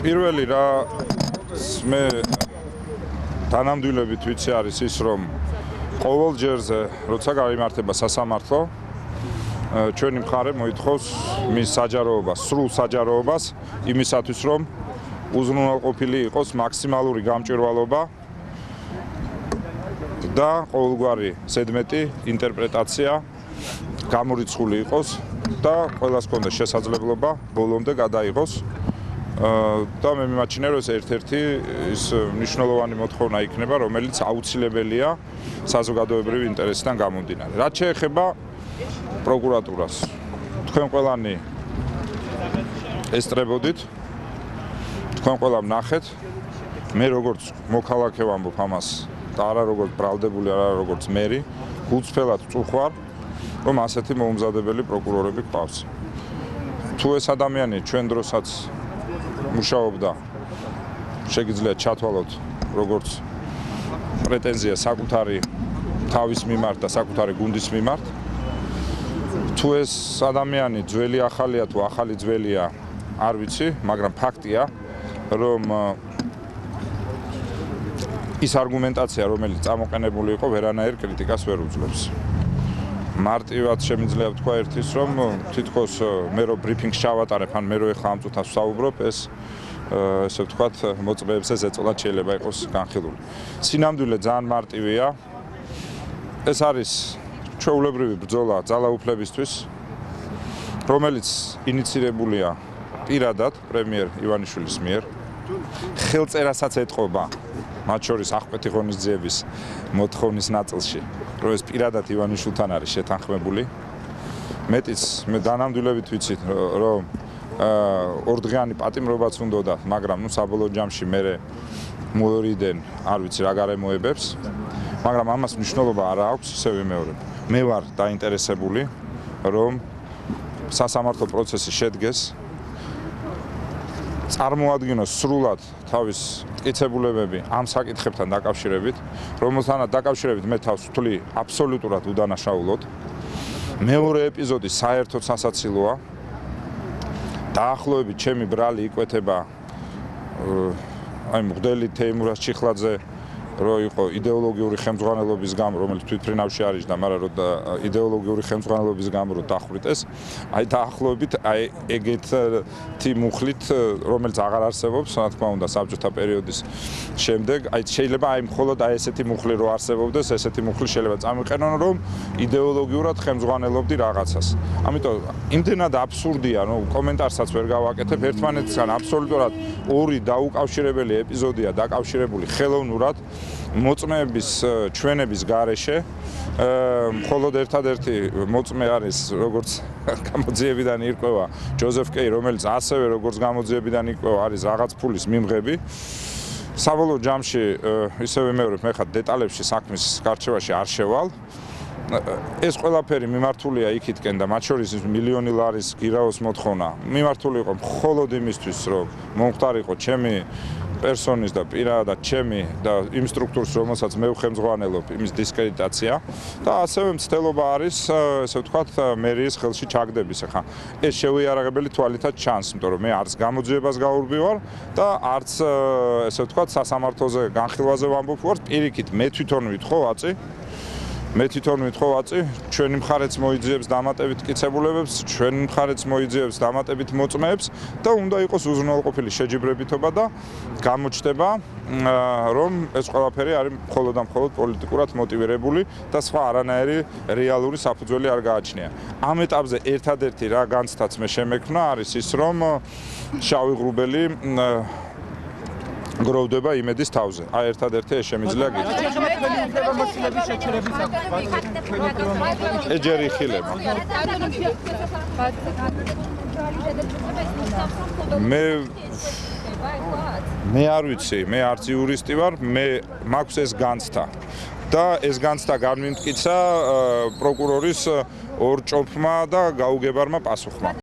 პირველი რა მე თანამდებობით ვიცი არის ის რომ ყოველ ჯერზე როცა გაიმართება სასამართლო ჩვენი მხარე მოითხოვს მის საჯაროებას, სრულ საჯაროებას იმისათვის რომ უზრუნველყოფილი იყოს მაქსიმალური გამჭვირვალობა და ყოველგვარი ზედმეტი ინტერპრეტაცია გამორიცხული იყოს და ყველას ჰქონდეს შესაძლებლობა ბოლომდე გადაიღოს და მე მიმაჩნია რომ ეს ერთ-ერთი ის მნიშვნელოვანი მოთხოვნა იქნება რომელიც აუცილებელია საზოგადოებრივი ინტერესიდან გამომდინარე. რაც შეეხება პროკურატურას თქვენ ყველანი ესწრებოდით თქვენ ყველამ ნახეთ მე როგორც მოქალაქე ვამბობ ამას და არა როგორც ბრალდებული არა როგორც მერი გულწრფელად წუხვარ რომ ასეთი მოუმზადებელი პროკურორები გვყავს. თუ ეს ადამიანი ჩვენ დროსაც მუშაობდა შეგიძლიათ ჩათვალოთ როგორც პრეტენზია საკუთარი თავის მიმართ და საკუთარი გუნდის მიმართ. თუ ეს ადამიანი ძველი ახალია თუ ახალი ძველია არ ვიცი, მაგრამ ფაქტია რომ ის არგუმენტაცია რომელიც წამოყენებული იყო ვერანაირ კრიტიკას ვერ უძლებს. მარტივად შემიძლია ვთქვა ერთის რომ თითქოს მე რო ბრიფინგს ჩავატარებ ან მე რო ეხლა ამ წუთას ვსაუბრობ ეს ესე ვთქვათ მოწმეებზე ზეწოლად შეიძლება იყოს განხილული. სინამდვილე ძალიან მარტივია. ეს არის ჩვეულებრივი ბრძოლა ძალაუფლებისთვის რომელიც ინიცირებულია პირადად პრემიერ ივანიშვილის მიერ ხელწერასაც ეთყობა მათ შორის აღკვეთი ღონისძიების მოთხოვნის ნაწილში რომ ეს პირადად ივანიშვილთან არის შეთანხმებული. მეტიც მე დანამდვილებით ვიცით რომ ორდღიანი პატიმრობაც უნდოდა, მაგრამ საბოლოო ჯამში მე მოერიდენ არ ვიცი რა გარემოებებს, მაგრამ ამას მნიშვნელობა არ აქვს, ისე ვიმეორებ. მე ვარ დაინტერესებული რომ სასამართლო პროცესი შედგეს წარმოადგინოს სრულად თავის მტკიცებულებები ამ საკითხებთან დაკავშირებით, რომელთანაც დაკავშირებით მე თავს ვთვლი აბსოლუტურად უდანაშაულოდ. მეორე ეპიზოდი საერთოდ სასაცილოა. დაახლოებით ჩემი ბრალი იკვეთება აი მღვდელი თეიმურაზ ჩიხლაძე რო იყო იდეოლოგიური ხელმძღვანელობის გამო რომელიც თვითფრინავში არის და მაგრამ რო იდეოლოგიური ხელმძღვანელობის გამო რო დახვრიტეს აი დაახლოებით აი ეგეთი მუხლით რომელიც აღარ არსებობს რა თქმა უნდა საბჭოთა პერიოდის შემდეგ აი შეიძლება აი მხოლოდ აი ესეთი მუხლი რო არსებობდეს ესეთი მუხლი შეიძლება წამიყენონ რომ იდეოლოგიურად ხელმძღვანელობდი რაღაცას. ამიტომ იმდენად აბსურდია რომ კომენტარსაც ვერ გავაკეთებ ერთმანეთთან აბსოლუტურად ორი დაუკავშირებელი ეპიზოდია დაკავშირებული ხელოვნურად მოწმეების ჩვენების გარეშე მხოლოდ ერთადერთი მოწმე არის როგორც გამოძიებიდან ირკვევა ჯოზეფ კეი რომელიც ასევე როგორც გამოძიებიდან ირკვევა არის რაღაც ფულის მიმღები. საბოლოო ჯამში ისე ვიმეორებ მე ხა დეტალებში საქმის გარჩევაში არ შევალ. ეს ყველაფერი მიმართულია იქითკენ და მათ შორის მილიონი ლარის გირაოს მოთხოვნა მიმართული იყო მხოლოდ იმისთვის რომ მომხდარიყო ჩემი პერსონის და პირადად ჩემი და იმ სტრუქტურს რომელსაც მე ვხემძღვანელობ იმის დისკრედიტაცია და ასევე მცდელობა არის ესე ვთქვათ მერიის ხელში ჩაგდების. ახლა ეს შევიარაღებელი თვალითაც ჩანს, იმიტომ რომ მე არც გამოძიებას გაურბი ვარ და არც ესე ვთქვათ სასამართლოზე განხილვაზე ვამბობ ვარ. პირიქით მე თვითონ ვითხოვ აწი, ჩვენი მხარეც მოიძიებს დამატებით მტკიცებულებებს, ჩვენი მხარეც მოიძიებს დამატებით მოწმეებს და უნდა იყოს უზრუნველყოფილი შეჯიბრებითობა და გამოჩნდება რომ ეს ყველაფერი არის მხოლოდ და მხოლოდ პოლიტიკურად მოტივირებული და სხვა არანაირი რეალური საფუძველი არ გააჩნია. ამ ეტაპზე ერთადერთი რა განცდაც მე შემექმნა არის ის რომ შავი ღრუბელი გროვდება იმედის თავზე. აი ერთადერთი ეს შემიძლია გითხრათ. ეჯერი ხილება. მე არ ვიცი, მე არც იურისტი ვარ, მე მაქვს ეს განცდა. და ეს განცდა განმიმტკიცა პროკურორის ორ ჭოფმა და გაუგებარმა პასუხმა.